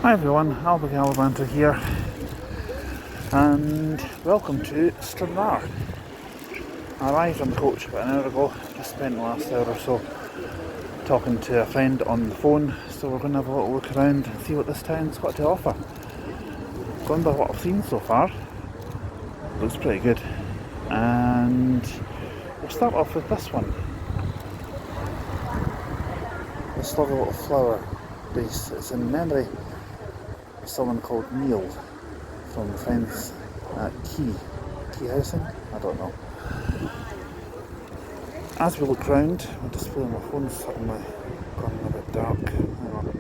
Hi everyone, Albert Gallivant here, and welcome to Stranraer. I arrived on the coach about an hour ago, just spent the last hour or so talking to a friend on the phone, so we're going to have a little look around and see what this town's got to offer. Going by what I've seen so far, looks pretty good, and we'll start off with this one. This lovely little flower base. It's in memory of someone called Neil from friends at Key Housing? I don't know. As we look round, my display on my phone's suddenly gone a bit dark. Hang on.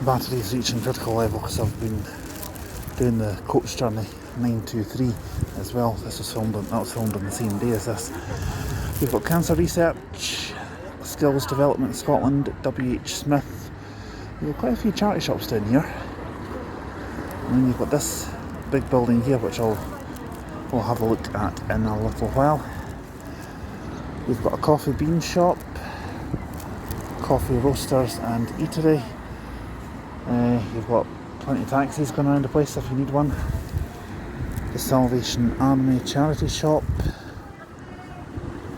Battery's reaching critical level because I've been doing the coach journey 923 as well. That was filmed on the same day as this. We've got cancer research, skills development in Scotland, WH Smith. We've got quite a few charity shops down here. And then you've got this big building here, which we'll have a look at in a little while. We've got a coffee bean shop, coffee roasters and eatery. You've got plenty of taxis going around the place if you need one. The Salvation Army charity shop.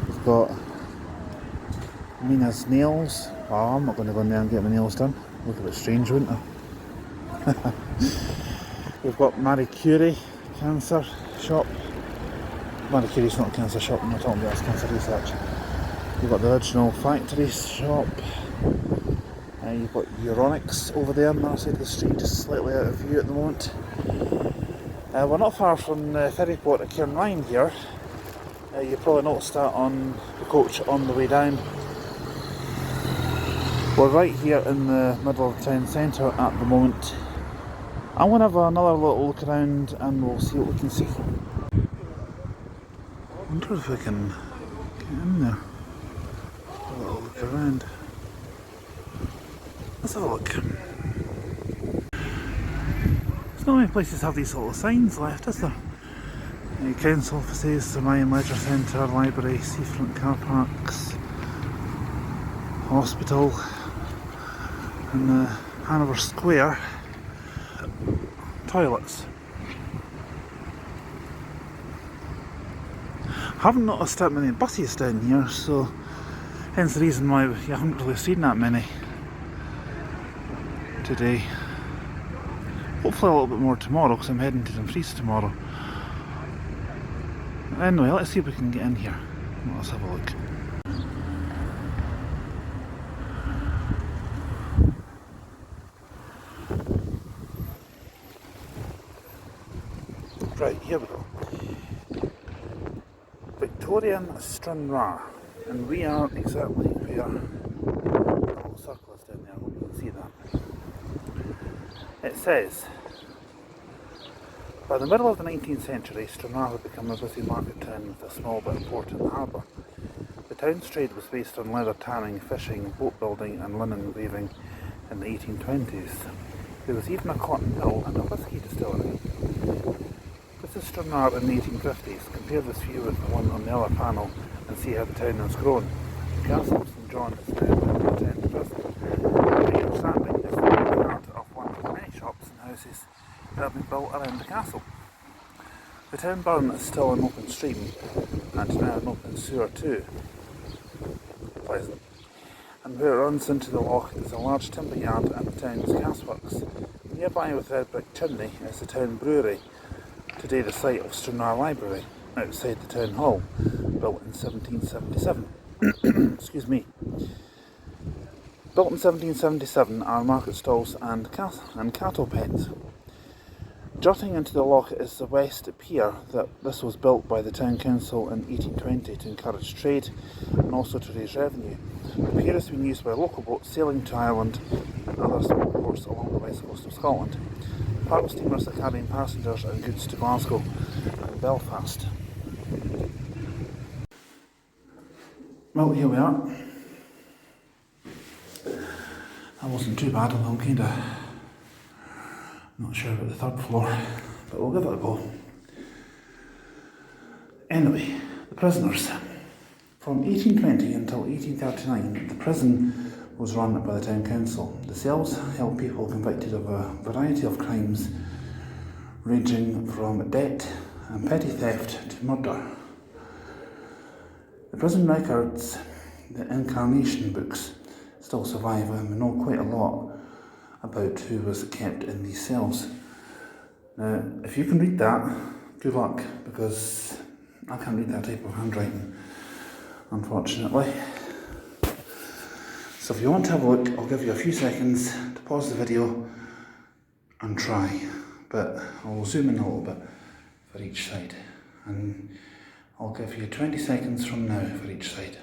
We've got Mina's Nails. Oh, I'm not going to go in there and get my nails done. Look a bit strange, wouldn't it? We've got Marie Curie cancer shop. Marie Curie's not a cancer shop, I'm not talking about this cancer research. You've got the original factory shop. You've got Euronics over there on the other side of the street, just slightly out of view at the moment. We're not far from the ferry port at Stranraer here. You probably noticed that on the coach on the way down. We're right here in the middle of the town centre at the moment. I'm going to have another little look around and we'll see what we can see. I wonder if we can get in there. Have a little look around. Let's have a look. There's not many places have these little signs left, is there? Council offices, the Mayan Leisure Centre, library, seafront car parks, hospital, and the Hanover Square toilets. Haven't noticed that many buses down here, so hence the reason why you haven't really seen that many today. Hopefully a little bit more tomorrow because I'm heading to Dumfries tomorrow. Anyway, let's see if we can get in here. Let's have a look. Right, here we go. Victorian Stranraer, and we are exactly where the little circle is down there. I hope you can see that. It says, by the middle of the 19th century, Stranraer had become a busy market town with a small but important harbour. The town's trade was based on leather tanning, fishing, boat building and linen weaving in the 1820s. There was even a cotton mill and a whisky distillery. This is Stranraer in the 1850s. Compare this view with the one on the other panel and see how the town has grown. The Castle of St John is now the town prison. The understanding is the part of one of the many shops and houses that have been built around the castle. The town burn is still an open stream and now an open sewer too. Pleasant. And where it runs into the loch is a large timber yard and the town's gasworks. Nearby with red brick chimney is the town brewery, today the site of Stranraer Library, outside the town hall, built in 1777. Excuse me. Built in 1777 are market stalls and cattle pens. Jutting into the loch is the west pier. That this was built by the town council in 1820 to encourage trade and also to raise revenue. The pier has been used by local boats sailing to Ireland and other small ports along the west coast of Scotland. Part of steamers are carrying passengers and goods to Glasgow and Belfast. Well, here we are. That wasn't too bad, although I'm kinda not sure about the third floor, but we'll give it a go. Anyway, the prisoners. From 1820 until 1839, the prison was run by the town council. The cells held people convicted of a variety of crimes ranging from debt and petty theft to murder. The prison records, the incarnation books, still survive, and we know quite a lot about who was kept in these cells. Now, if you can read that, good luck, because I can't read that type of handwriting, unfortunately. So if you want to have a look, I'll give you a few seconds to pause the video and try, but I'll zoom in a little bit for each side, and I'll give you 20 seconds from now for each side.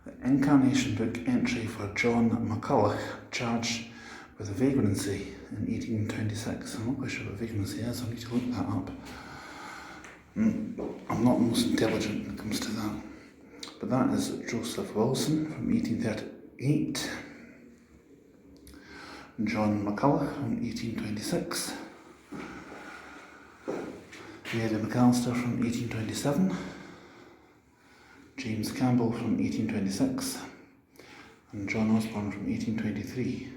The Incarnation Book entry for John McCulloch, charged with vagrancy in 1826. I'm not quite sure what vagrancy is, I need to look that up. I'm not most intelligent when it comes to that. But that is Joseph Wilson from 1838, John McCulloch from 1826, Mary McAllister from 1827, James Campbell from 1826, and John Osborne from 1823.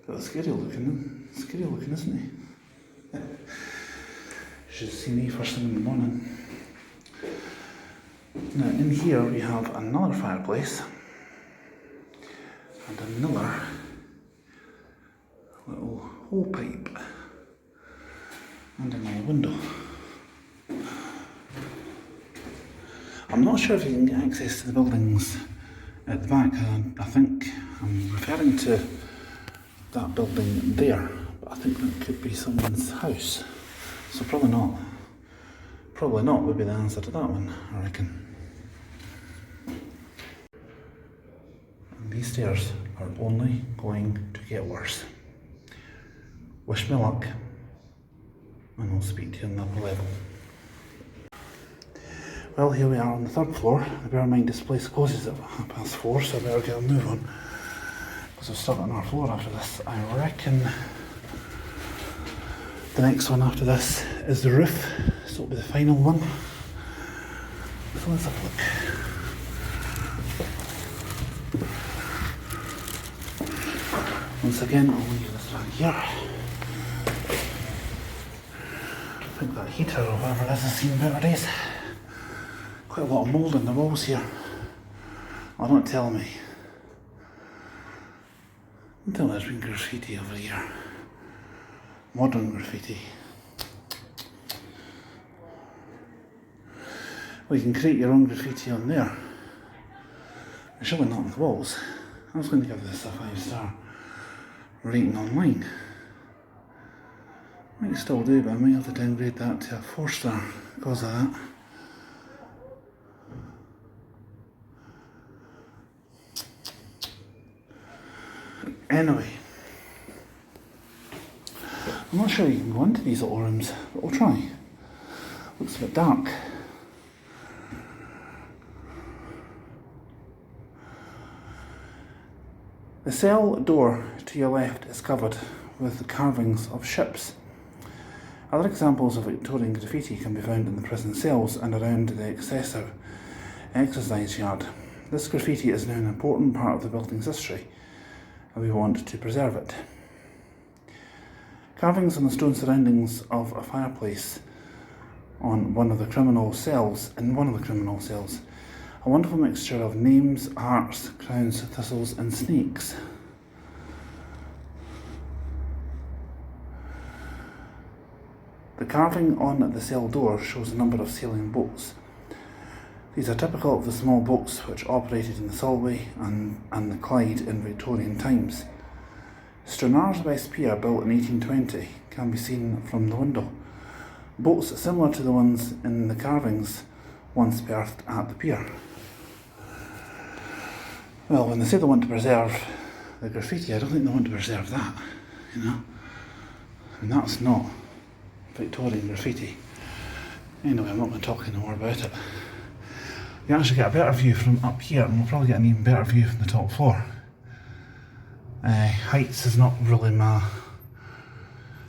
Got scary looking, isn't he? You should see me first thing in the morning. Now in here we have another fireplace and another little hole pipe and another window. I'm not sure if you can get access to the buildings at the back. I think I'm referring to that building there, but I think that could be someone's house. So probably not. Probably not would be the answer to that one, I reckon. And these stairs are only going to get worse. Wish me luck, and I'll speak to you on the upper level. Well, here we are on the third floor. Bear in mind this place closes at 4:30, so I better get a move on, because we've still got another floor after this. I reckon the next one after this is the roof, so it'll be the final one. So let's have a look. Once again, I'll leave this right here. I think that heater or whatever it is has seen better days. Quite a lot of mould in the walls here. Oh, don't tell me. Don't tell me there's been graffiti over here. Modern graffiti. Well, you can create your own graffiti on there. There's surely not on the walls. I was going to give this a 5-star rating online. Might still do, but I might have to downgrade that to a 4-star because of that. Anyway, I'm not sure you can go into these little rooms, but we'll try. Looks a bit dark. The cell door to your left is covered with the carvings of ships. Other examples of Victorian graffiti can be found in the prison cells and around the excessive exercise yard. This graffiti is now an important part of the building's history, and we want to preserve it. Carvings on the stone surroundings of a fireplace in one of the criminal cells, a wonderful mixture of names, hearts, crowns, thistles and snakes. The carving on the cell door shows a number of sailing boats. These are typical of the small boats which operated in the Solway and the Clyde in Victorian times. Stranraer's West Pier, built in 1820, can be seen from the window. Boats similar to the ones in the carvings once berthed at the pier. Well, when they say they want to preserve the graffiti, I don't think they want to preserve that, you know. I mean, that's not Victorian graffiti. Anyway, I'm not going to talk any more about it. You actually get a better view from up here, and we'll probably get an even better view from the top floor. Heights is not really my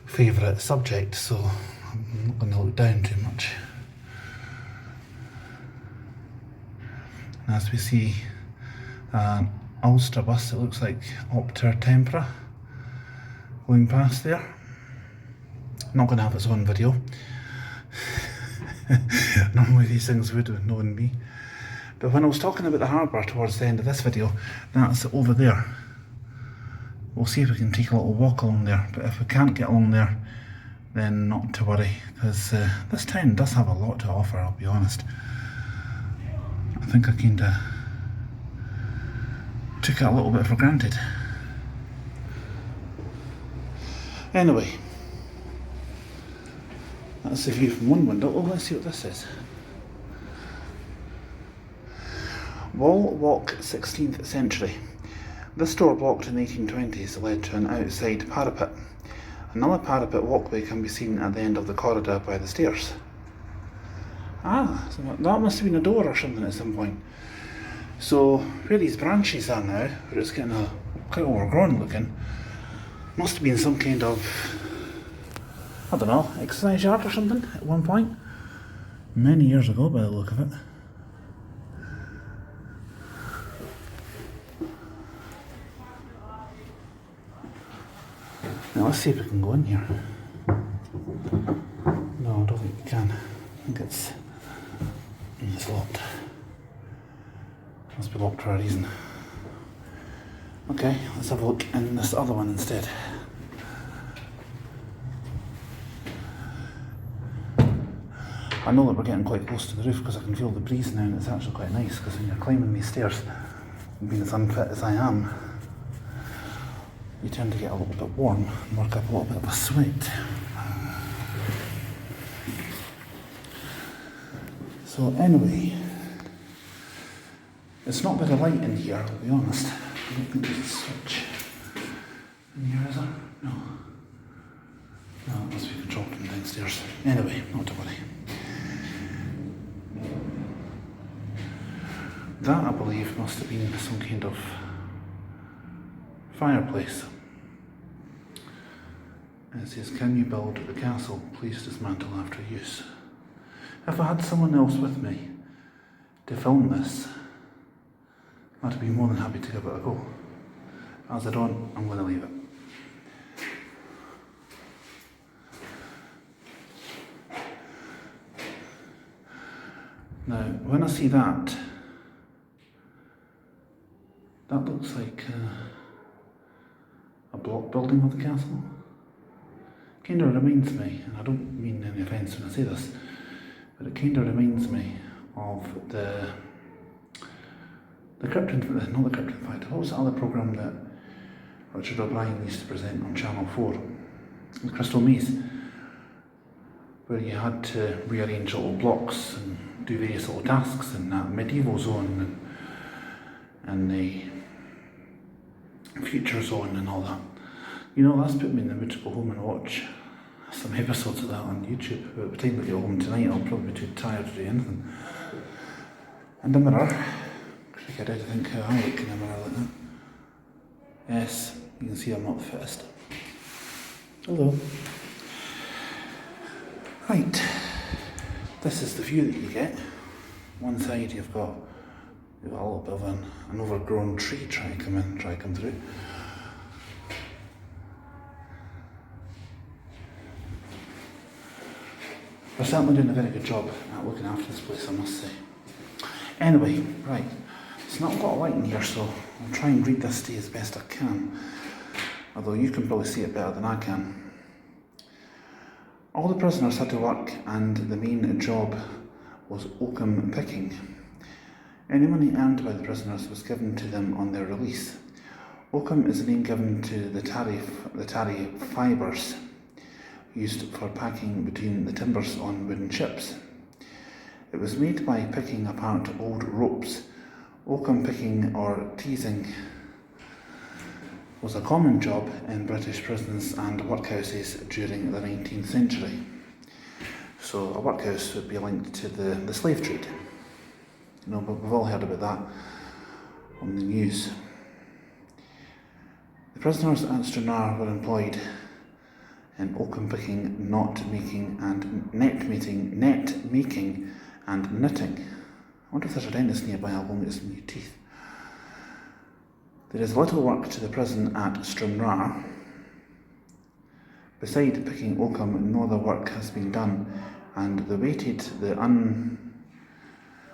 favourite subject, so I'm not going to look down too much. And as we see an Ulster bus, it looks like Opter Tempora going past there. Not going to have its own video. Normally these things would have known me. But when I was talking about the harbour towards the end of this video, that's over there. We'll see if we can take a little walk along there, but if we can't get along there, then not to worry, because this town does have a lot to offer, I'll be honest. I think I kinda took it a little bit for granted. Anyway, that's the view from one window. Oh, let's see what this is. Wall Walk, 16th century. This door, blocked in the 1820s, led to an outside parapet. Another parapet walkway can be seen at the end of the corridor by the stairs. Ah, so that must have been a door or something at some point. So where these branches are now, where it's getting quite overgrown looking, must have been some kind of, I don't know, exercise yard or something at one point. Many years ago by the look of it. Now let's see if we can go in here. No, I don't think we can. I think it's locked. Must be locked for a reason. Okay, let's have a look in this other one instead. I know that we're getting quite close to the roof because I can feel the breeze now, and it's actually quite nice, because when you're climbing these stairs, and being as unfit as I am, you tend to get a little bit warm and work up a little bit of a sweat. So anyway, it's not very light in here, I'll be honest. I don't think there's a switch in here, is there? No. No, it must be controlled from downstairs. Anyway, not to worry. That, I believe, must have been some kind of fireplace. It says, can you build the castle? Please dismantle after use. If I had someone else with me to film this, I'd be more than happy to give it a go. As I don't, I'm going to leave it. Now, when I see that, that looks like a block building of the castle. Kind of reminds me, and I don't mean any offence when I say this, but it kind of reminds me of the Crypt, not the Crypt Fighter. What was the other programme that Richard O'Brien used to present on Channel 4? The Crystal Maze, where you had to rearrange little blocks and do various little tasks in that medieval zone and the future zone and all that. You know, that's put me in the mood to go home and watch some episodes of that on YouTube. But by the time I get home tonight, I'll probably be too tired to do anything. And a mirror. I did think how I look in a mirror like that. Yes, you can see I'm not the fittest. Hello. Right, this is the view that you get. One side you've got a little bit of an overgrown tree try to come through. They're certainly doing a very good job at looking after this place, I must say. Anyway, right, it's not a lot of light in here, so I'll try and read this to you as best I can. Although you can probably see it better than I can. All the prisoners had to work, and the main job was oakum picking. Any money earned by the prisoners was given to them on their release. Oakum is the name given to the tarry fibres used for packing between the timbers on wooden ships. It was made by picking apart old ropes. Oakum picking or teasing was a common job in British prisons and workhouses during the 19th century. So a workhouse would be linked to the slave trade. You know, but we've all heard about that on the news. The prisoners at Stranraer were employed in oakum picking, net making and knitting. I wonder if there's a dentist nearby. I'll go and get some new teeth. There is little work to the prison at Stranraer. Beside picking oakum, no other work has been done, and the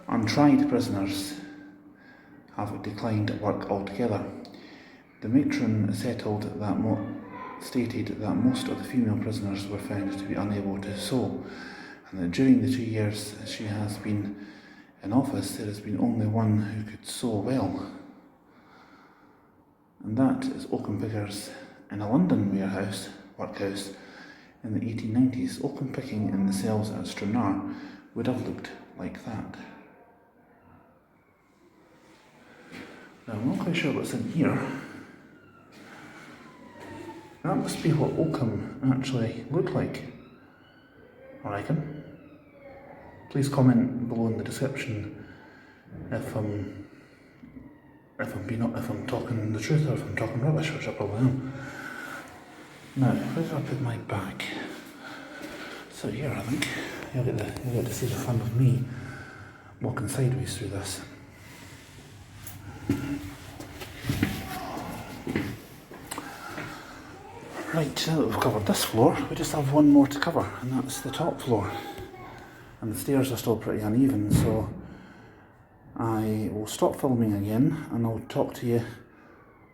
untried prisoners have declined work altogether. The matron stated that most of the female prisoners were found to be unable to sew, and that during the 2 years she has been in office, there has been only one who could sew well. And that is oakum pickers in a London workhouse in the 1890s. Oakum picking in the cells at Stranraer would have looked like that. Now, I'm not quite sure what's in here. That must be what oakum actually looked like, I reckon. Please comment below in the description if I'm talking the truth or if I'm talking rubbish, which I probably am. Now, where do I put my bag? So here, I think. You'll get to see the fun of me walking sideways through this. Right, now that we've covered this floor, we just have one more to cover, and that's the top floor. And the stairs are still pretty uneven, so I will stop filming again and I'll talk to you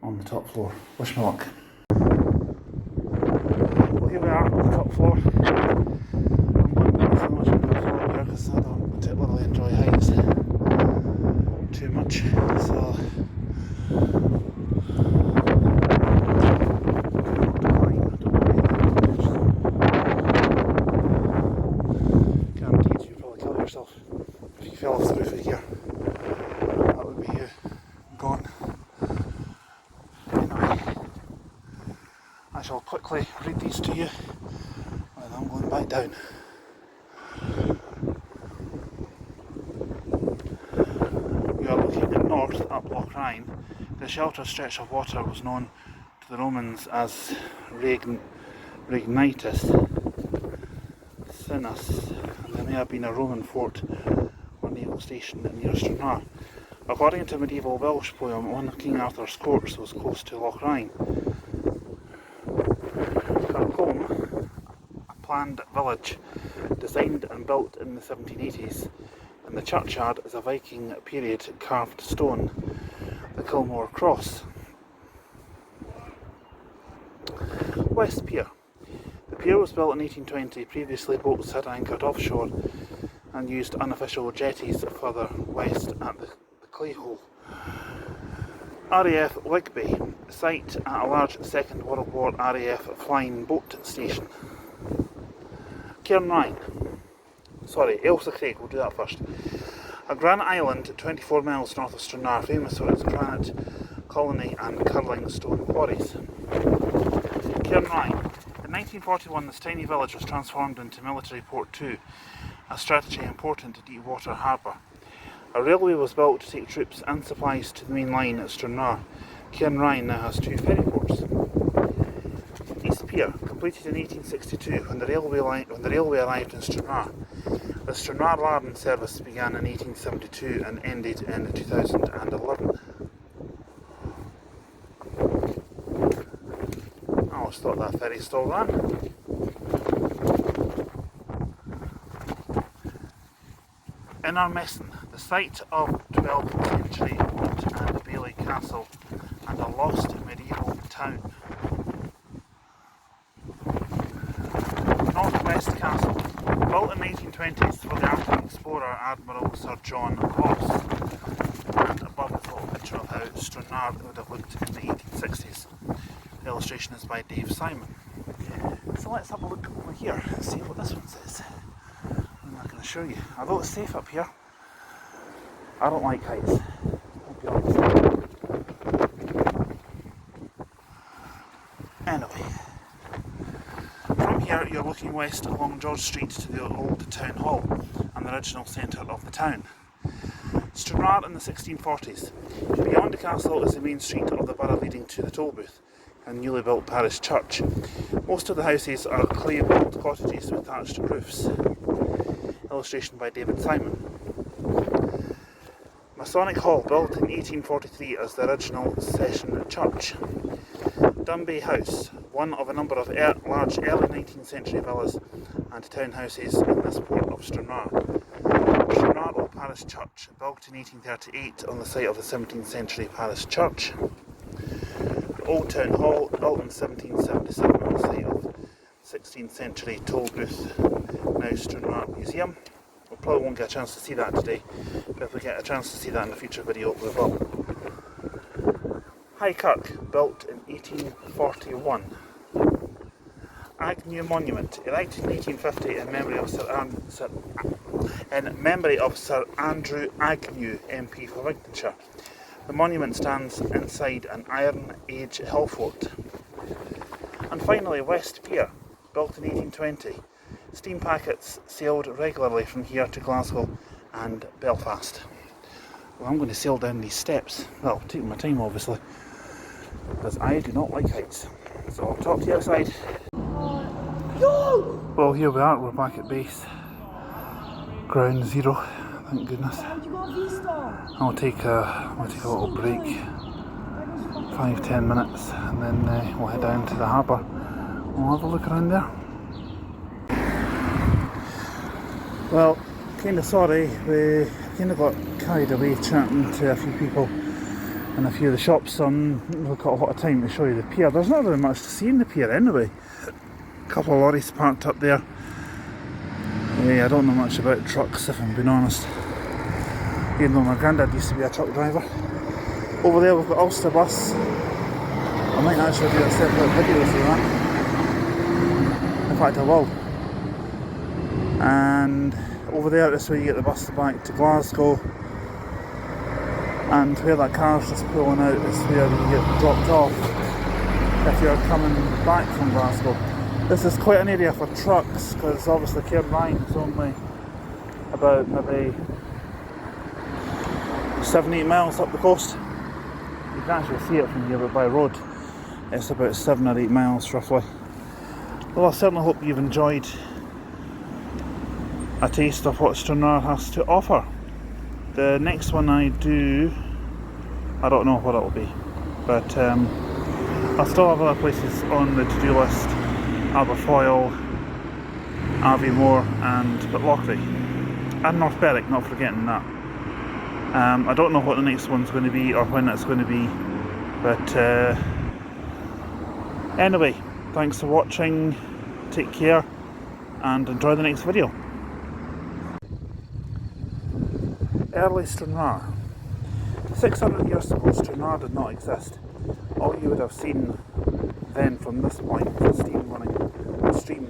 on the top floor. Wish me luck. Well, here we are on the top floor. I'm going to put so much into the floor here because I don't particularly enjoy heights too much. So if you fell off the roof of here, that would be you gone. Anyway, I shall quickly read these to you and I'm going back down. We are located north up Loch Ryan. The sheltered stretch of water was known to the Romans as Regnitus Sinus, and there may have been a Roman fort or naval station near Stranraer. According to a medieval Welsh poem, one of King Arthur's courts was close to Loch Ryan. Carcombe, a planned village designed and built in the 1780s, and the churchyard is a Viking period carved stone, the Kilmore Cross. West Pier. The pier was built in 1820. Previously, boats had anchored offshore and used unofficial jetties further west at the Clayhole. RAF Whigby, site at a large Second World War RAF flying boat station. Cairnryan. Ailsa Craig, we'll do that first. A granite island 24 miles north of Stranraer, famous for its granite colony and curling stone quarries. Cairnryan. In 1941, this tiny village was transformed into Military Port 2, a strategy important to Deepwater Harbour. A railway was built to take troops and supplies to the main line at Stranraer. Cairnryan now has 2 ferry ports. East Pier, completed in 1862 when the railway arrived in Stranraer. The Stranraer-Larne service began in 1872 and ended in 2011. I always thought that ferry still ran. Innermesson, the site of 12th century Moat and Bailey Castle and a lost medieval town. Northwest Castle, built in the 1820s for the Arctic explorer Admiral Sir John Ross, and above is a little picture of how Stranraer would have looked in the 1860s. The illustration is by Dave Simon. So let's have a look over here and see what this one says. I'm not going to show you. Although it's safe up here, I don't like heights. I'll be honest. Anyway, from here you're looking west along George Street to the old town hall and the original centre of the town. Stranraer in the 1640s. Beyond the castle is the main street of the borough leading to the toll booth and newly built parish church. Most of the houses are clay built cottages with thatched roofs. Illustration by David Simon. Masonic Hall, built in 1843 as the original session church. Dunby House, one of a number of large early 19th century villas and townhouses in this port of Stranraer. Stranraer Old Parish Church, built in 1838 on the site of the 17th century parish church. The Old Town Hall, built in 1777 on the site of 16th century toll booth, now Stranraer Museum. We probably won't get a chance to see that today, but if we get a chance to see that in a future video, we will. High Kirk, built in 1841. Agnew Monument, erected in 1850 in memory of Sir Andrew Agnew, MP for Wigtonshire. The monument stands inside an Iron Age hill fort. And finally, West Pier, built in 1820. Steam packets sailed regularly from here to Glasgow and Belfast. Well, I'm going to sail down these steps. Well, taking my time obviously, because I do not like heights. So I'll talk to you outside. Well, here we are, we're back at base. Ground zero, thank goodness. I'll take a little break, 5-10 minutes, and then we'll head down to the harbour. We'll have a look around there. Well, kind of sorry, we kind of got carried away chatting to a few people in a few of the shops. We've got a lot of time to show you the pier. There's not really much to see in the pier anyway. A couple of lorries parked up there. I don't know much about trucks, if I'm being honest, even though my granddad used to be a truck driver. Over there we've got Ulster Bus. I might actually do a separate video for that. In fact I will. And over there, this way you get the bus back to Glasgow, and where that car's just pulling out is where you get dropped off if you're coming back from Glasgow. This is quite an area for trucks, because obviously Cairnryan is only about maybe 7-8 miles up the coast. You can actually see it from here, but by road it's about 7 or 8 miles roughly. Well, I certainly hope you've enjoyed a taste of what Stranraer has to offer. The next one I do, I don't know what it'll be, but I still have other places on the to-do list: Aberfoyle, Aviemore and Pitlochry, and North Berwick, not forgetting that. I don't know what the next one's going to be or when it's going to be, but anyway, thanks for watching, take care and enjoy the next video. Early Stranraer. 600 years ago, Stranraer did not exist. All you would have seen then from this point was a stream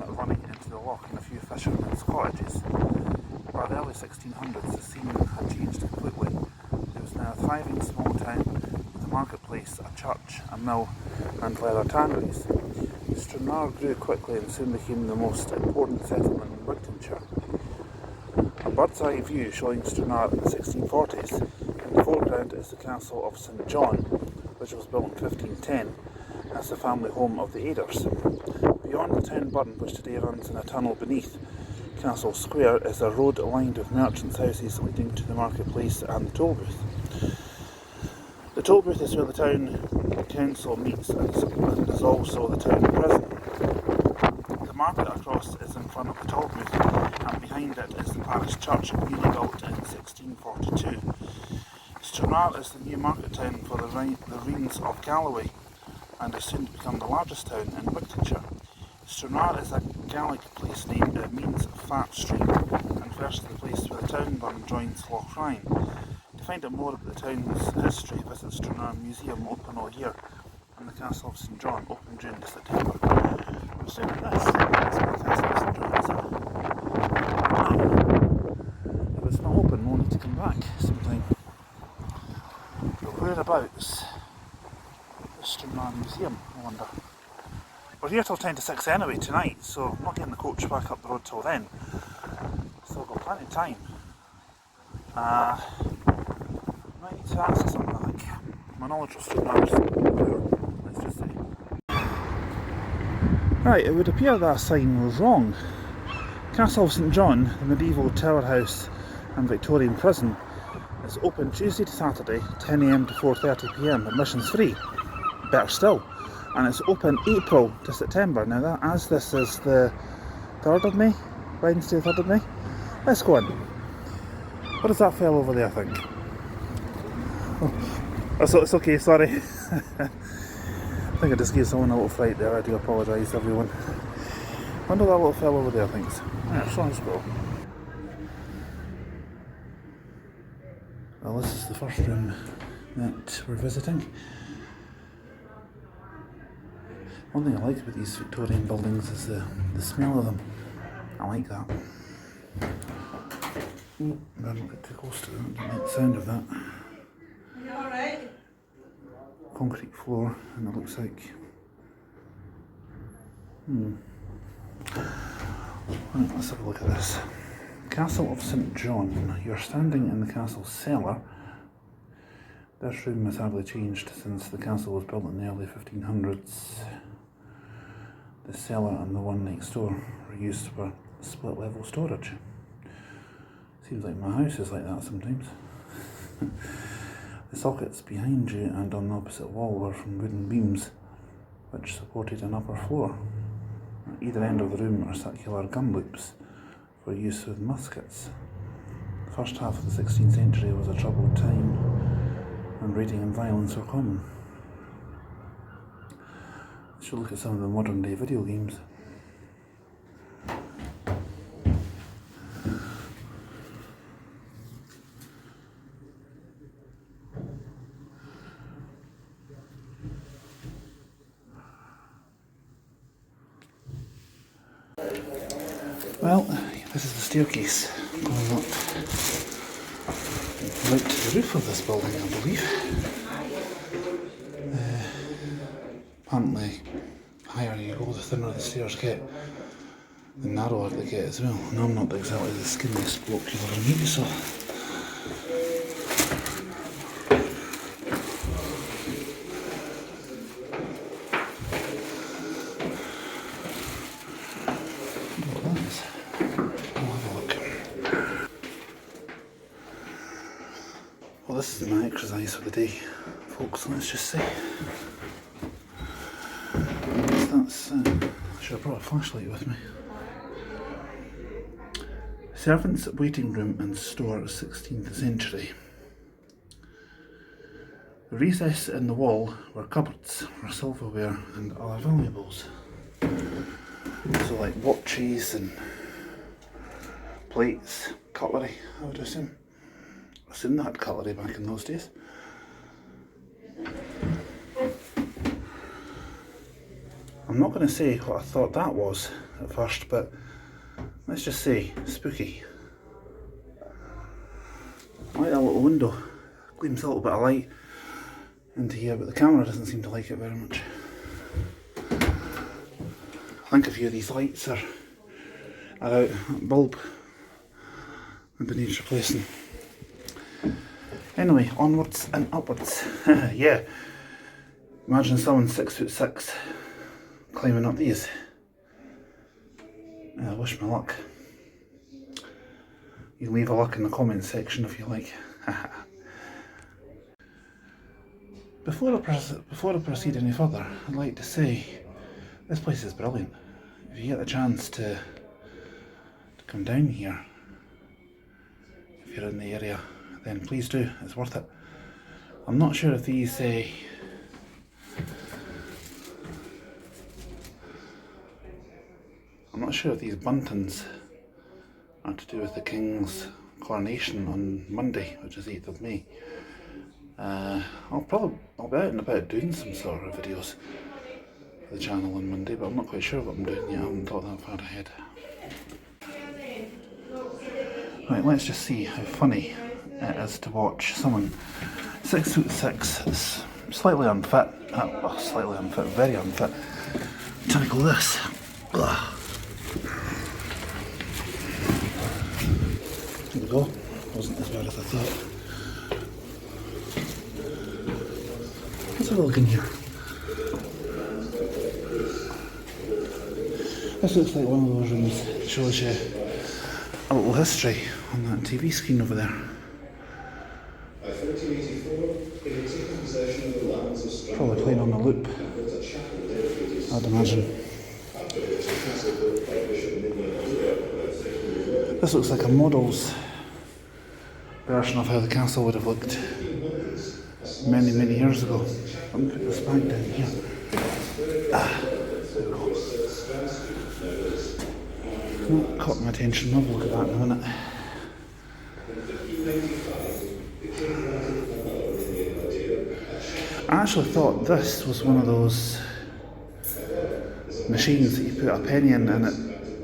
running into the loch and a few fishermen's cottages. By the early 1600s, the scene had changed completely. There was now a thriving small town with a marketplace, a church, a mill and leather tanneries. Stranraer grew quickly and soon became the most important settlement in Wigtonshire. A bird's eye view showing Stranraer in the 1640s. In the foreground is the castle of St John, which was built in 1510 as the family home of the Aders. Beyond the town burn, which today runs in a tunnel beneath Castle Square, is a road lined with merchants' houses leading to the marketplace and the toll booth. The toll booth is where the town council meets and is also the town prison. The market across is in front of the toll booth, and behind it is the parish church, newly built in 1642. Stranraer is the new market town for the Reins of Galloway, and is soon to become the largest town in Wigtonshire. Stranraer is a Gaelic place name that means fat stream, and refers to the place where the town burn joins Loch Ryan. To find out more about the town's history, visit Stranraer Museum, open all year, and the Castle of St John, open June to September. I'm staying at this. That's where the Castle of St John is. Now, if it's not open, we'll need to come back sometime. But whereabouts is Stranraer Museum, I wonder? We're here till 10 to 6 anyway tonight, so I'm not getting the coach back up the road till then. So I've got plenty of time. Might need to ask something, I think. My knowledge of Stranraer is poor, let's just say. Right, it would appear that sign was wrong. Castle of St John, the medieval tower house and Victorian prison, is open Tuesday to Saturday, 10 AM to 4:30 PM. Admission's free. Better still. And it's open April to September. Now that, as this is the 3rd of May, Wednesday the 3rd of May, let's go in. What does that fell over there think? Oh, it's okay, sorry. I think I just gave someone a little fright there, I do apologise everyone. I wonder what that little fell over there thinks. Yeah, so let's go. Well, this is the first room that we're visiting. One thing I like about these Victorian buildings is the smell of them. I like that. Ooh, I don't get too close to that, don't like the sound of that. Are you alright? Concrete floor, and it looks like... Right, let's have a look at this. Castle of St John. You're standing in the castle cellar. This room has hardly changed since the castle was built in the early 1500s. The cellar and the one next door were used for split level storage. Seems like my house is like that sometimes. The sockets behind you and on the opposite wall were from wooden beams which supported an upper floor. At either end of the room are circular gun loops for use with muskets. The first half of the 16th century was a troubled time and raiding and violence were common. Let's have a look at some of the modern day video games. Well, this is the staircase going up right to the roof of this building, I believe. Apparently, the higher you go, the thinner the stairs get, the narrower they get as well. And I'm not exactly the skinniest bloke you'll ever meet, so... Well, this is my exercise for the day, folks, let's just say. That's, I should have brought a flashlight with me. Servants' waiting room and store, 16th century. The recess in the wall were cupboards for silverware and other valuables. So like watches and plates, cutlery, I would assume. I assume they had cutlery back in those days. I'm not going to say what I thought that was at first, but let's just say spooky. I like that little window, gleams a little bit of light into here, but the camera doesn't seem to like it very much. I think a few of these lights are out. That bulb maybe needs replacing. Anyway, onwards and upwards. Yeah, imagine someone 6'6" climbing up these. I wish me luck. You can leave a luck in the comments section if you like. Before I proceed any further, I'd like to say this place is brilliant. If you get the chance to come down here, if you're in the area, then please do, it's worth it. I'm not sure if these buntings are to do with the king's coronation on Monday, which is 8th of May. I'll be out and about doing some sort of videos for the channel on Monday, but I'm not quite sure what I'm doing yet. I haven't thought that far ahead. Right, let's just see how funny it is to watch someone 6'6", slightly unfit, very unfit, trying to go this. Ugh. There we go. Wasn't as bad as I thought. Let's have a look in here. This looks like one of those rooms that shows you a little history on that TV screen over there. By 1484, he had taken possession of the lands of Stranraer. Probably playing on the loop, I'd imagine. This looks like a model's version of how the castle would have looked many years ago. Let me put this back down here. There we go. That caught my attention. I'll have a look at that in a minute. I actually thought this was one of those machines that you put a penny in and it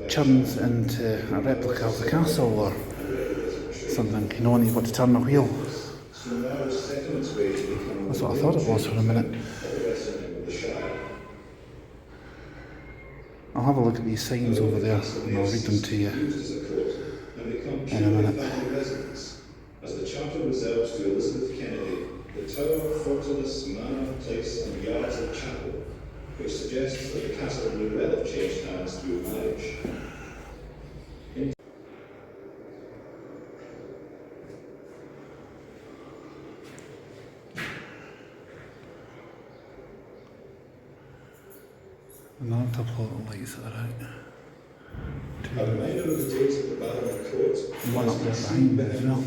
churns into a replica of the castle or something, you know, when you've got to turn a wheel. That's what I thought it was for a minute. I'll have a look at these signs over there and I'll read them to you in a minute. As the charter reserves to Elizabeth Kennedy, the tower, fortalice, manor, place and yards of chapel, which suggests that the castle may well have changed hands through marriage. Another couple of lights that are out. A reminder of the days of the Baron Court. One up there behind me as well.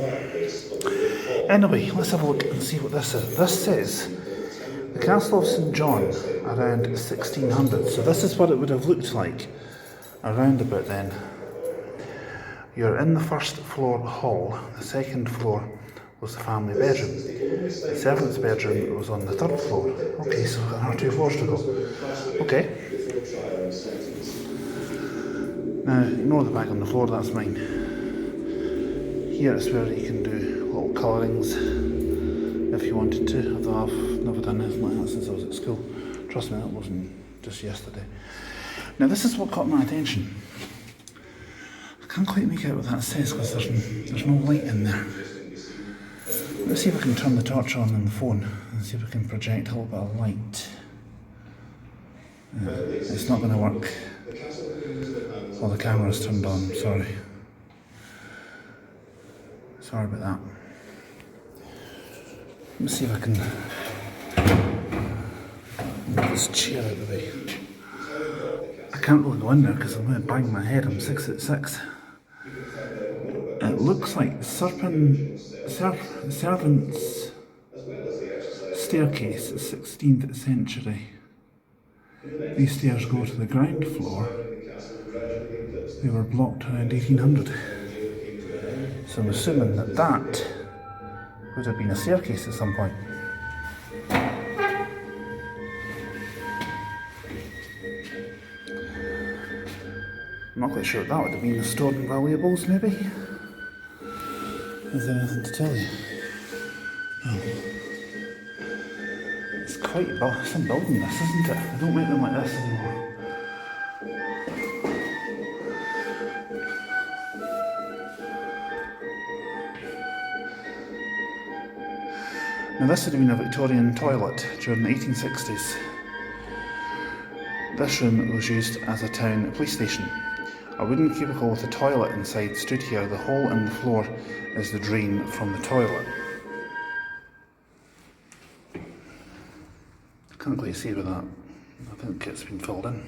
Anyway, let's have a look and see what this is. This says the Castle of St John around 1600. So this is what it would have looked like around about then. You're in the first floor hall. The second floor was the family bedroom. The servant's bedroom was on the third floor. Okay, so there are 2 floors to go. Okay. Now, ignore the bag on the floor, that's mine. Here is where you can do little colourings if you wanted to, although I've never done anything like that since I was at school. Trust me, that wasn't just yesterday. Now, this is what caught my attention. I can't quite make out what that says because there's no light in there. Let's see if I can turn the torch on the phone and see if I can project a little bit of light. It's not going to work. Oh, the camera's turned on, sorry. Sorry about that. Let me see if I can move this chair out of the way. I can't really go in there because I'm going to bang my head. I'm 6'6". It looks like servant's staircase, 16th century. These stairs go to the ground floor. They were blocked around 1800. So I'm assuming that that would have been a staircase at some point. I'm not quite sure what that would have been. Stored in valuables, maybe? Is there anything to tell you? No. It's quite some building, this, isn't it? They don't make them like this anymore. Now this would have been a Victorian toilet during the 1860s. This room was used as a town police station. A wooden cubicle with a toilet inside stood here. The hole in the floor is the drain from the toilet. Can't quite see with that. I think it's been filled in.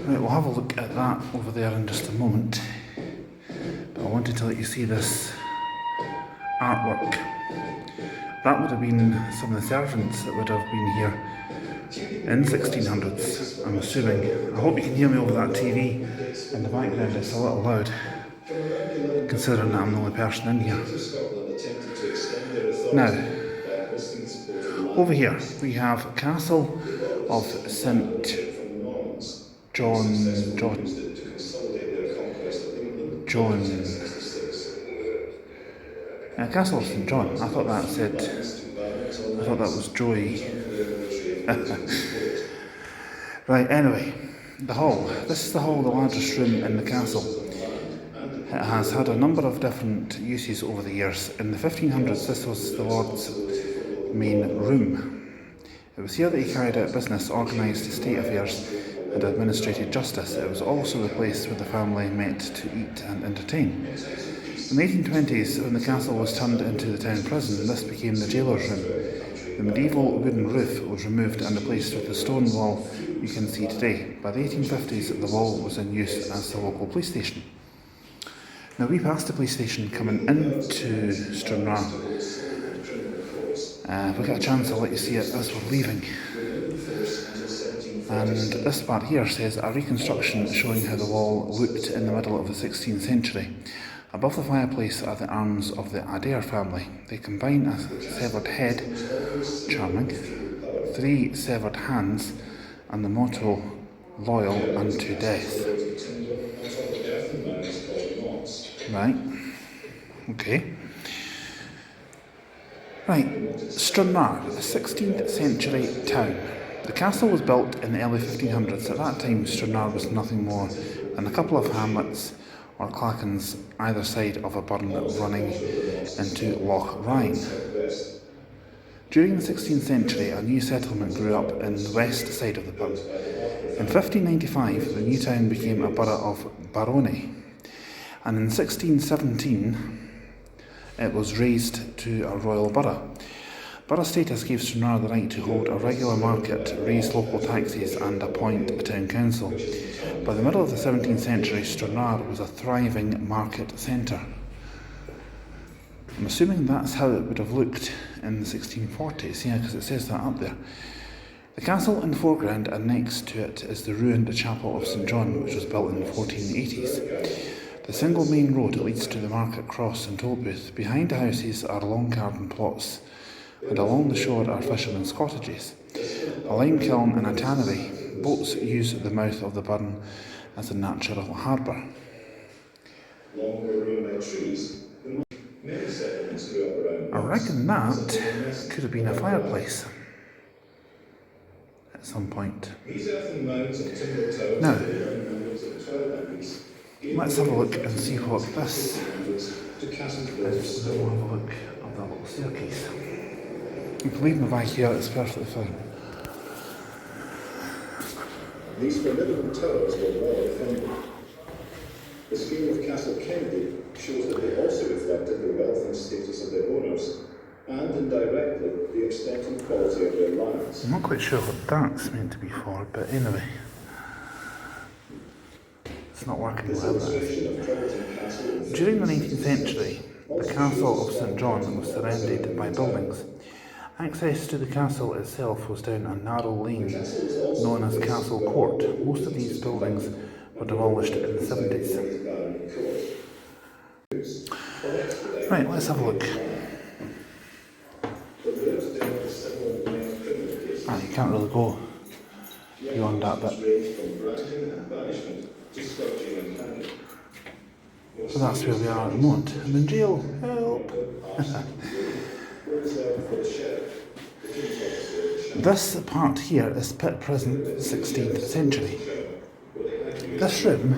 Right, we'll have a look at that over there in just a moment. But I wanted to let you see this artwork. That would have been some of the servants that would have been here in 1600s, I'm assuming. I hope you can hear me over that TV in the background. It's a little loud, considering that I'm the only person in here. Now, over here we have Castle of St John. Castle of St John. I thought that was Joy. Right, anyway, the hall. This is the hall, the largest room in the castle. It has had a number of different uses over the years. In the 1500s, this was the Lord's main room. It was here that he carried out business, organised state affairs and administrated justice. It was also the place where the family met to eat and entertain. In the 1820s, when the castle was turned into the town prison, this became the jailer's room. The medieval wooden roof was removed and replaced with the stone wall you can see today. By the 1850s, the wall was in use as the local police station. Now we passed the police station coming into Stranraer. If we get a chance, I'll let you see it as we're leaving. And this part here says a reconstruction showing how the wall looked in the middle of the 16th century. Above the fireplace are the arms of the Adair family. They combine a severed head, charming, 3 severed hands, and the motto, loyal unto death. Right, okay. Right, Stranraer, a 16th century town. The castle was built in the early 1500s. At that time, Stranraer was nothing more than a couple of hamlets or clachans either side of a burn running into Loch Ryan. During the 16th century, a new settlement grew up in the west side of the burn. In 1595, the new town became a borough of Barony, and in 1617, it was raised to a royal borough. Borough status gave Stranraer the right to hold a regular market, raise local taxes and appoint a town council. By the middle of the 17th century, Stranraer was a thriving market centre. I'm assuming that's how it would have looked in the 1640s, yeah, because it says that up there. The castle in the foreground, and next to it is the ruined chapel of St John, which was built in the 1480s. The single main road leads to the market cross and toll booth. Behind the houses are long garden plots, and along the shore are fishermen's cottages, a lime kiln and a tannery. Boats use the mouth of the burn as a natural harbour. I reckon that could have been a fireplace at some point. Now, let's have a look and see what this is. We'll have a look at that little staircase. You can leave my bag here, it's perfectly fine. These formidable towers were well defended. The scale of Castle Kennedy shows that they also reflected the wealth and status of their owners, and indirectly the extent and quality of their lands. I'm not quite sure what that's meant to be for, but anyway. It's not working well. During the 19th century, the castle of St John was surrounded by buildings. Access to the castle itself was down a narrow lane known as Castle Court. Most of these buildings were demolished in the 70s. Right, let's have a look. You can't really go beyond that bit. So that's where we are at the moment. I'm in jail. Help! This part here is Pitt Prison, 16th century. This room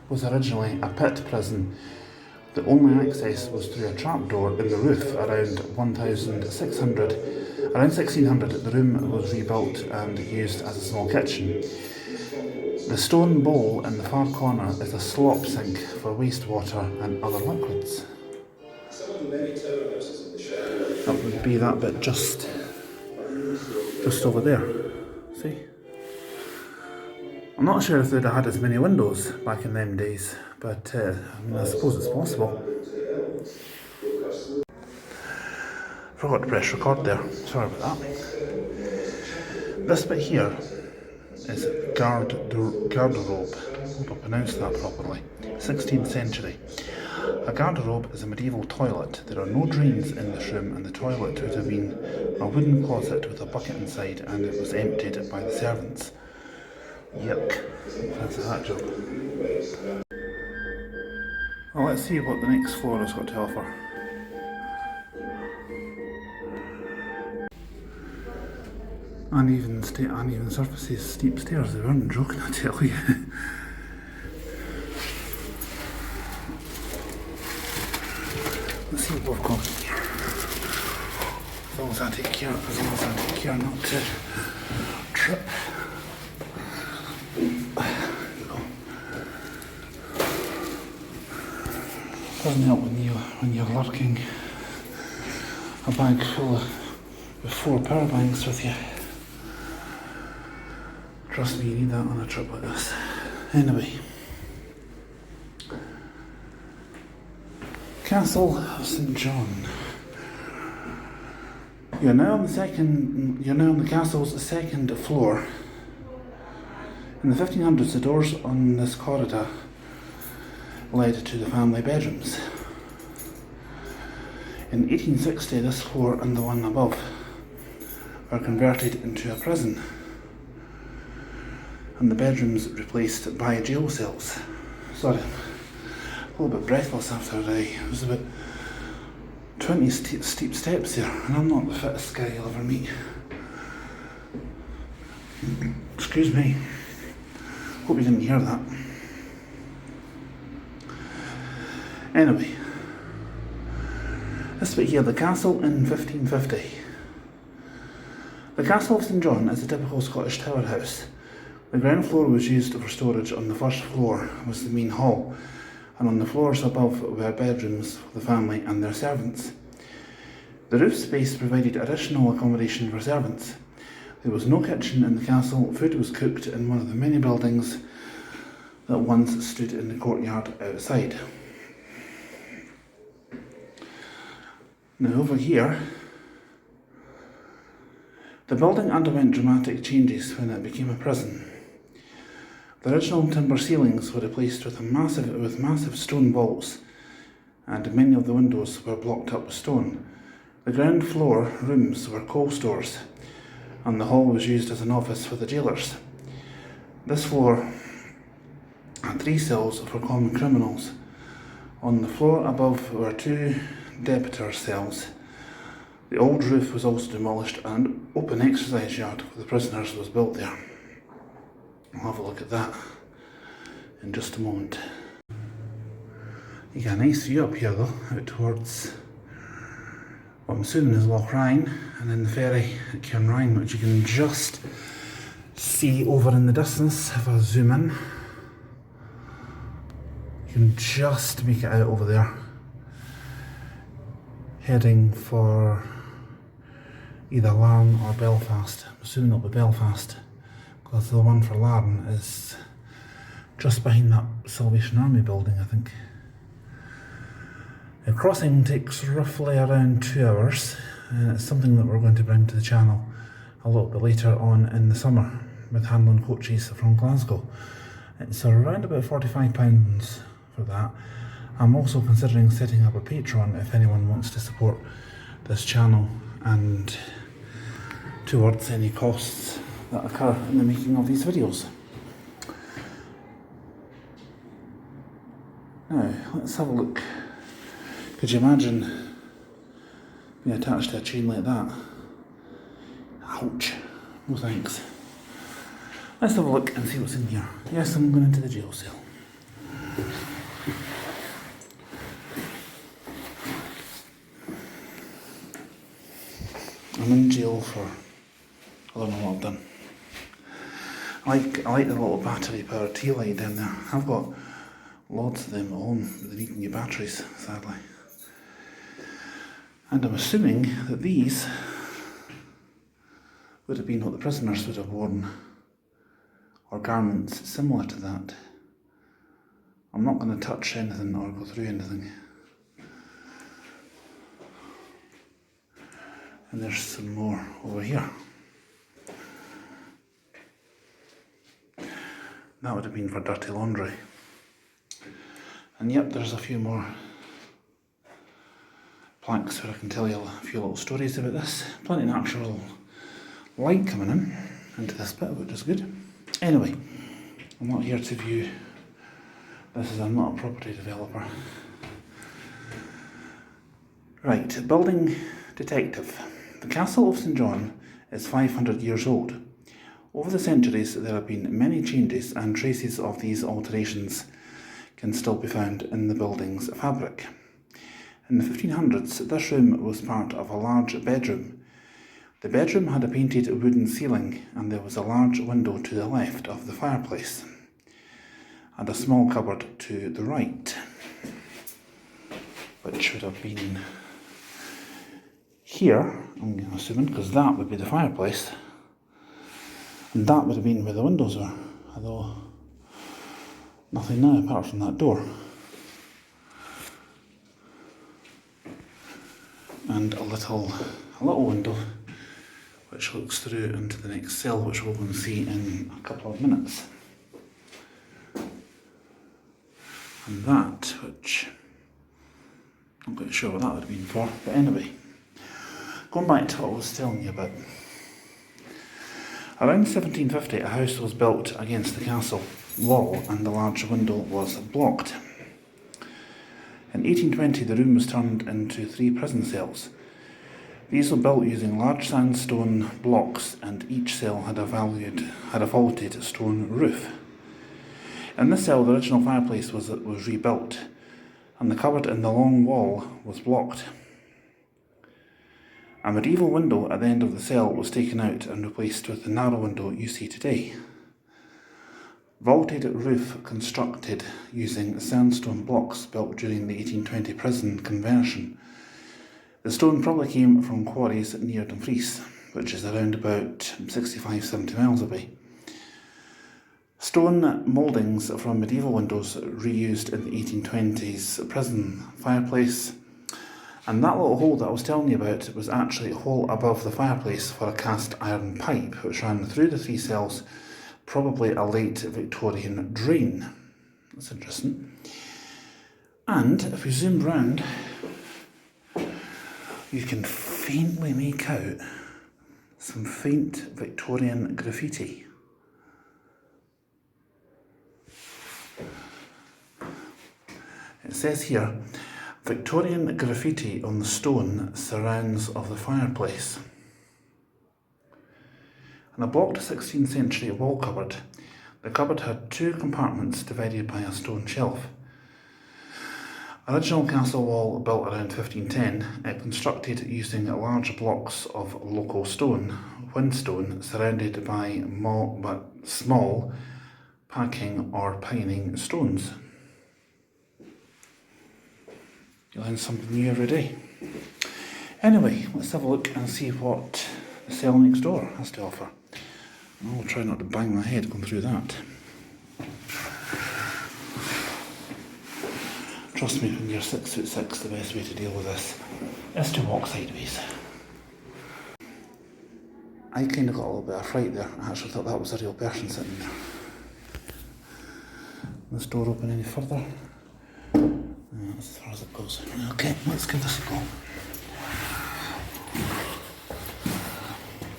was originally a pit prison. The only access was through a trapdoor in the roof around 1600. Around 1600, the room was rebuilt and used as a small kitchen. The stone bowl in the far corner is a slop sink for wastewater and other liquids. That would be that bit just over there. See? I'm not sure if they'd have had as many windows back in them days, but I suppose it's possible. Forgot to press record there. Sorry about that. This bit here is garderobe. Hope I pronounced that properly. 16th century. A garderobe is a medieval toilet. There are no drains in this room, and the toilet would have been a wooden closet with a bucket inside, and it was emptied by the servants. Yuck. That's that job. Well, let's see what the next floor has got to offer. Uneven surfaces, steep stairs. They weren't joking, I tell you. Let's see what we've got here. As long as I take care not to trip. Doesn't help when you're lurking a bag full with 4 power banks with you. Trust me, you need that on a trip like this. Anyway. Castle of St John. You're now on the castle's second floor. In the 1500s, the doors on this corridor led to the family bedrooms. In 1860, this floor and the one above were converted into a prison, and the bedrooms replaced by jail cells. Sorry, a little bit breathless after it was about 20 steep steps here, and I'm not the fittest guy you'll ever meet. Excuse me. Hope you didn't hear that. Anyway, this bit here, the castle in 1550. The Castle of St John is a typical Scottish tower house. The ground floor was used for storage. On the first floor was the main hall, and on the floors above were bedrooms for the family and their servants. The roof space provided additional accommodation for servants. There was no kitchen in the castle. Food was cooked in one of the many buildings that once stood in the courtyard outside. Now over here, the building underwent dramatic changes when it became a prison. The original timber ceilings were replaced with massive stone vaults, and many of the windows were blocked up with stone. The ground floor rooms were coal stores, and the hall was used as an office for the jailers. This floor had 3 cells for common criminals. On the floor above were 2 debtor cells. The old roof was also demolished, and an open exercise yard for the prisoners was built there. I'll have a look at that in just a moment. You get a nice view up here though, out towards what I'm assuming is Loch Ryan, and then the ferry at Cairnryan, which you can just see over in the distance if I zoom in. You can just make it out over there, heading for either Larne or Belfast. I'm assuming it'll be Belfast, because the one for Larne is just behind that Salvation Army building, I think. The crossing takes roughly around 2 hours, and it's something that we're going to bring to the channel a little bit later on in the summer with handling coaches from Glasgow. It's around about £45 for that. I'm also considering setting up a Patreon if anyone wants to support this channel and towards any costs that occur in the making of these videos. Now, let's have a look. Could you imagine being attached to a chain like that? Ouch. No thanks. Let's have a look and see what's in here. Yes, I'm going into the jail cell. I'm in jail for, I don't know what I've done. I like the little battery powered tea light down there. I've got lots of them at home, but they need new batteries, sadly. And I'm assuming that these would have been what the prisoners would have worn, or garments similar to that. I'm not going to touch anything or go through anything. And there's some more over here. That would have been for dirty laundry. And yep, there's a few more planks where I can tell you a few little stories about this. Plenty of natural light coming in into this bit, which is good. Anyway, I'm not here to view this, as I'm not a property developer. Right, building detective. The castle of St John is 500 years old. Over the centuries there have been many changes, and traces of these alterations can still be found in the building's fabric. In the 1500s, this room was part of a large bedroom. The bedroom had a painted wooden ceiling, and there was a large window to the left of the fireplace, and a small cupboard to the right, which would have been here, I'm assuming, because that would be the fireplace, and that would have been where the windows were, although nothing now apart from that door. And a little window which looks through into the next cell, which we'll go and see in a couple of minutes. And that, which I'm not quite sure what that would have been for, but anyway, going back to what I was telling you about. Around 1750, a house was built against the castle wall and the large window was blocked. In 1820, the room was turned into 3 prison cells. These were built using large sandstone blocks, and each cell had a vaulted stone roof. In this cell, the original fireplace was rebuilt, and the cupboard in the long wall was blocked. A medieval window at the end of the cell was taken out and replaced with the narrow window you see today. Vaulted roof constructed using sandstone blocks built during the 1820 prison conversion. The stone probably came from quarries near Dumfries, which is around about 65-70 miles away. Stone mouldings from medieval windows reused in the 1820s prison fireplace. And that little hole that I was telling you about was actually a hole above the fireplace for a cast iron pipe which ran through the 3 cells, probably a late Victorian drain. That's interesting. And if we zoom round, you can faintly make out some faint Victorian graffiti. It says here, Victorian graffiti on the stone surrounds of the fireplace. In a blocked 16th century wall cupboard, the cupboard had 2 compartments divided by a stone shelf. Original castle wall built around 1510, it constructed using large blocks of local stone, whinstone, surrounded by small packing or pining stones. You learn something new every day. Anyway, let's have a look and see what the cell next door has to offer. I'll try not to bang my head going through that. Trust me, when you're 6'6", the best way to deal with this is to walk sideways. I kind of got a little bit of fright there. I actually thought that was a real person sitting there. This door open any further? That's as far as it goes. Okay, let's give this a go.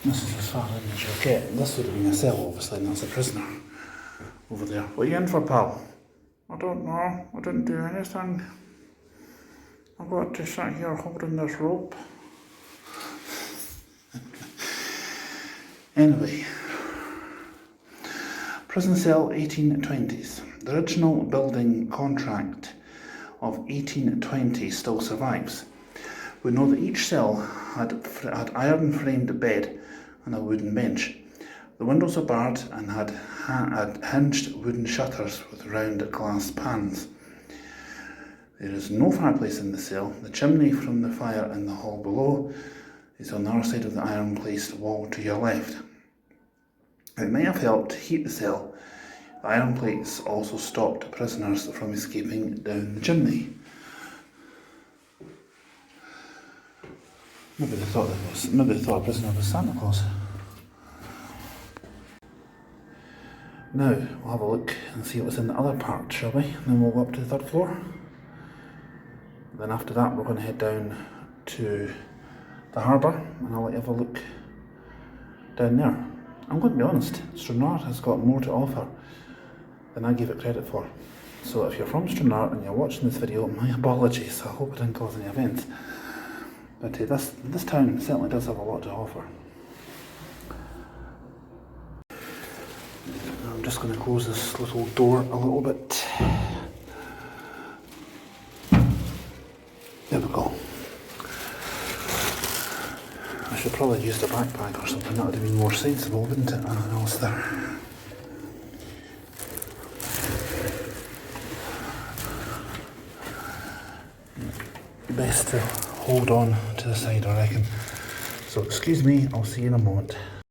This is as far in as you'll get. This would have been a cell, obviously, and that's a prisoner over there. What are you in for, pal? I don't know. I didn't do anything. I've got to sit here holding this rope. Anyway. Prison cell 1820s. The original building contract of 1820 still survives. We know that each cell had iron framed bed and a wooden bench. The windows were barred and had hinged wooden shutters with round glass pans. There is no fireplace in the cell. The chimney from the fire in the hall below is on the other side of the iron placed wall to your left. It may have helped to heat the cell. The iron plates also stopped prisoners from escaping down the chimney. Maybe they thought a prisoner was Santa Claus. Now, we'll have a look and see what's in the other part, shall we? And then we'll go up to the third floor. Then after that, we're going to head down to the harbour, and I'll let you have a look down there. I'm going to be honest, Stranraer has got more to offer than I gave it credit for. So if you're from Stranraer and you're watching this video, my apologies, I hope it didn't cause any offence. But this town certainly does have a lot to offer. I'm just going to close this little door a little bit. There we go. I should probably use the backpack or something, that would have been more sensible, wouldn't it? Anything else there. Best to hold on to the side, I reckon. So excuse me, I'll see you in a moment.